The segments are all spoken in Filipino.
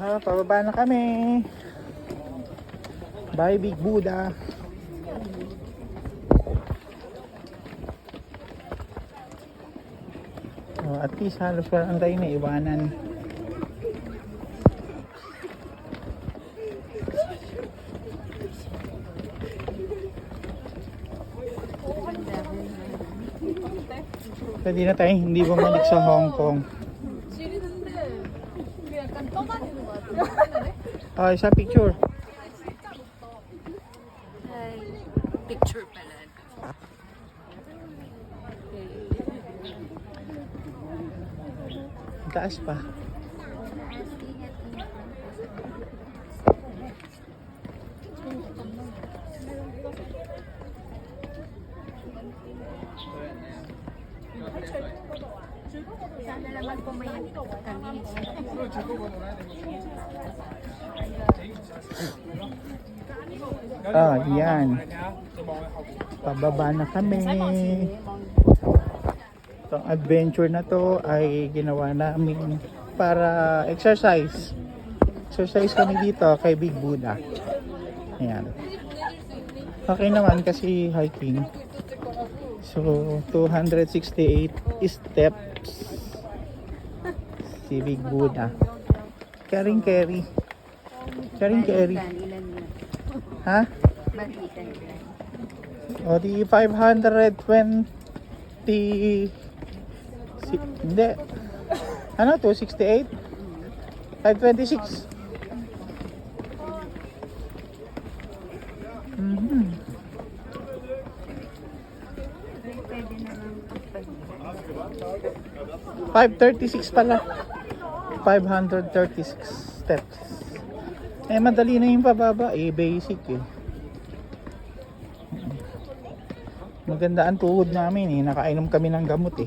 Pababa na kami. Bye, Big Buddha. At least halos walang tayo na iwanan. Pwede na tayo hindi bumalik sa Hong Kong. Isa picture. Picture pala. Taas pa. Sana naman po may kami. Yan. Pababa na kami. Itong adventure na to ay ginawa namin para exercise. Exercise kami dito kay Big Buddha. Ayan. Okay naman kasi hiking. So, 268 steps. Si Big Buddha. Caring carry. Caring carry. Ha? O di 520. Hindi. Ano to? 68? 526. Mm-hmm. 536 pala. 536 steps. Madali na yung pababa. Basic eh. Maganda ang tuhod namin eh. Nakainom kami ng gamot eh.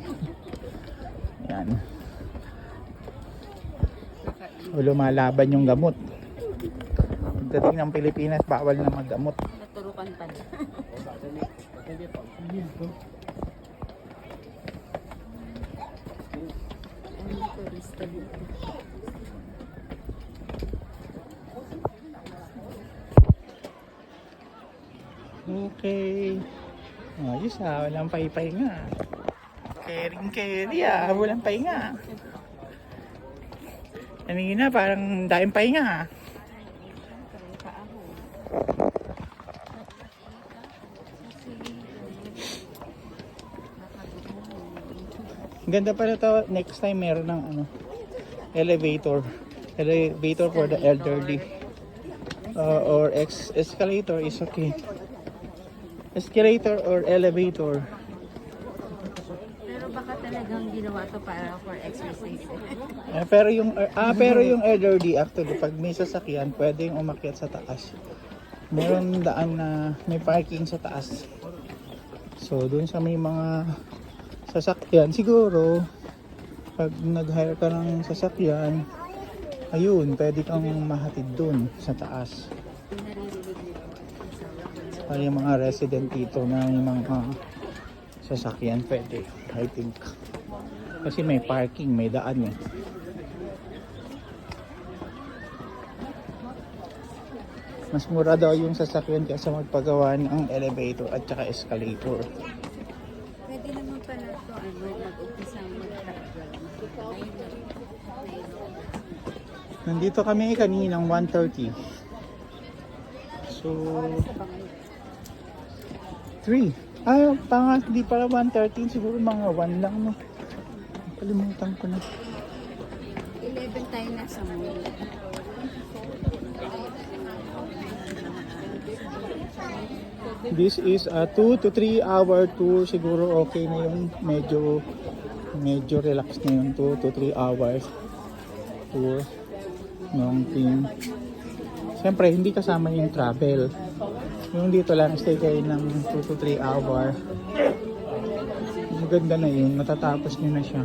Yan. O lumalaban yung gamot. Pagdating ng Pilipinas, bawal na maggamot. Naturukan pala. Okay. Ayos walang pahinga. Caring carry walang pahinga. Kanina parang daing pahinga. Ganda pala to. Next time meron ng elevator. Elevator for the elderly. Or escalator is okay. Escalator or elevator. Pero baka talagang ginawa to para for exercise. Pero yung elderly actually pag may sasakyan pwedeng umakyat sa taas. Meron daan na may parking sa taas. So doon sa may mga sasakyan siguro pag nag-hire ka ng sasakyan ayun pwede kang mahatid doon sa taas. Para yung mga resident dito na yung mga sasakyan pwede, I think. Kasi may parking, may daan eh. Mas mura daw yung sasakyan kaysa magpagawa ng elevator at saka escalator. Pwede naman pala to mag-umpisang mag-travel. Nandito kami kaninang 1:30. So 3. Hindi pala 1:13. Siguro mga 1 lang, no? Kalimutan ko na. 11 tayo na sa mall. This is a 2 to 3 hour tour. Siguro okay na yun. Medyo relax na yun. 2 to 3 hours tour ng team. Siyempre, hindi kasama yung travel. Yung dito lang, stay kayo ng 2 to 3 hour. Maganda na yun. Matatapos nyo na siya.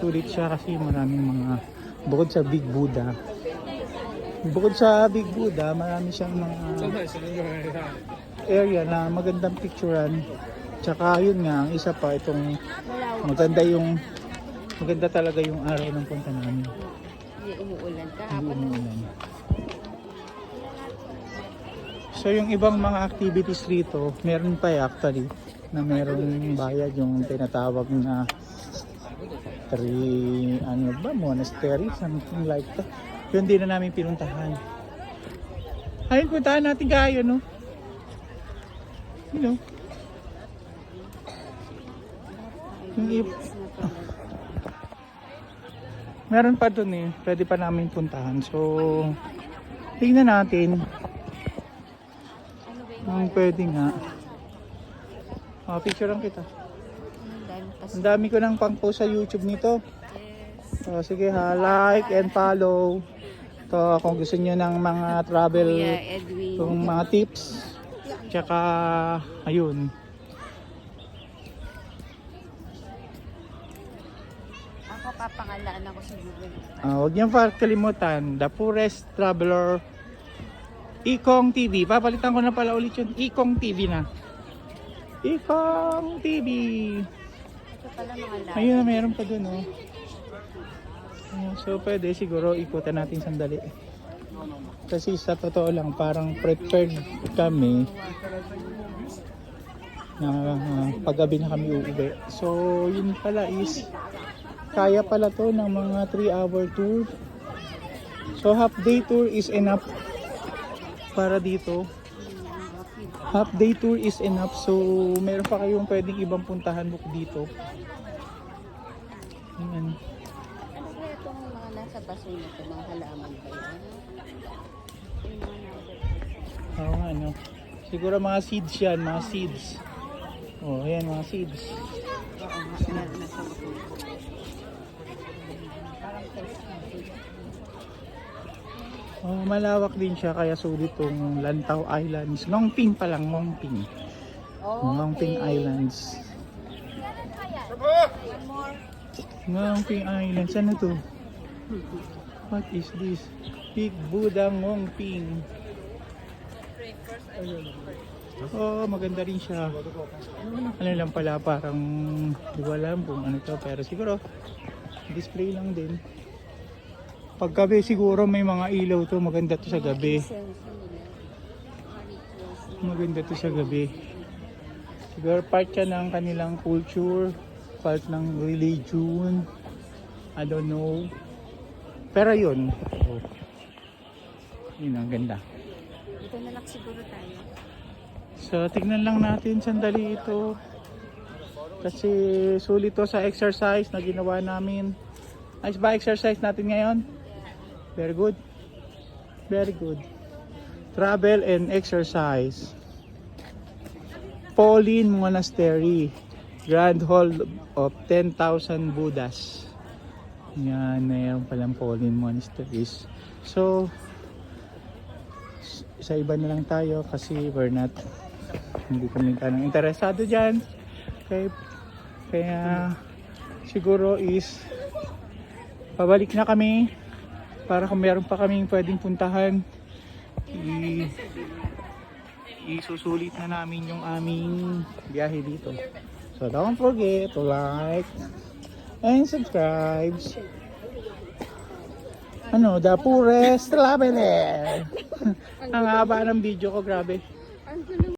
Sulit siya kasi maraming mga bukod sa Big Buddha. Marami siyang mga area na magandang picturean. Tsaka yun nga, ang isa pa itong maganda talaga yung araw ng punta namin. Hindi umuulan Hindi kahapon. umuulan. So yung ibang mga activities rito, meron pa actually na merong bayad, yung tinatawag na monastery, something like that. Yun din na namin pinuntahan. Ayun, puntahan natin kayo, no? You know? Meron pa dun eh, pwede pa namin puntahan. So, tingnan natin. Ang pwede nga. Picture lang kita. Ang dami ko nang pang-post sa YouTube nito. So, sige ha, like and follow. To kung gusto niyo ng mga travel, Kuya Edwin. yung mga tips. Tsaka, ayun. Ako papangalaan ako sa Google. Huwag niyo pa kalimutan, The Poorest Traveler Ikong TV. Papalitan ko na pala ulit yun. Ikong TV na. Ikong TV. Ito pala mga lahat. Ayun, meron pa dun, oh. Ayun, so, pwede siguro ikutan natin sandali. Kasi sa totoo lang, parang prepared kami na paggabi na kami uuwi. So, yun pala is kaya pala to ng mga 3-hour tour. So, half day tour is enough para dito. Half day tour is enough. So, meron pa kayong pwedeng ibang puntahan bukod dito. Ayan. Ano kaya itong mga nasa baso na ito? Mga halaman ba yan? Yung mga nasa Oo, ano. Siguro mga seeds yan, mga seeds. Oh, ayan, mga seeds. Oo nga, meron na sa baso. Parang test. Oh, malawak din siya kaya sulit tong Lantau Islands. Ngongping pa lang, Ngongping. Ngongping Islands. Ngongping Islands. Ano to? What is this? Big Buddha Ngongping. Oh, maganda rin siya. Ano lang pala, parang di ko alam kung ano to, pero siguro display lang din. Pag gabi siguro may mga ilaw to, maganda to sa gabi. Maganda to sa gabi. Siguro part siya ng kanilang culture, part ng religion. I don't know. Pero yun. Oh. Yun ang ganda. Dito na lang siguro tayo. So tignan lang natin sandali ito. Kasi sulit to sa exercise na ginawa namin. Nice ba exercise natin ngayon? Very good. Very good. Travel and exercise. Pauline Monastery. Grand Hall of 10,000 Buddhas. Yan, mayroon palang Pauline Monasteries. So, sa iba na lang tayo kasi we're not, hindi kami ganang interesado dyan. Kaya siguro is pabalik na kami. Para kung meron pa kaming pwedeng puntahan, isusulit na namin yung aming biyahe dito. So don't forget to like and subscribe. Ano, The Poorest Traveler. Ang haba ng video ko, grabe. Ang gulo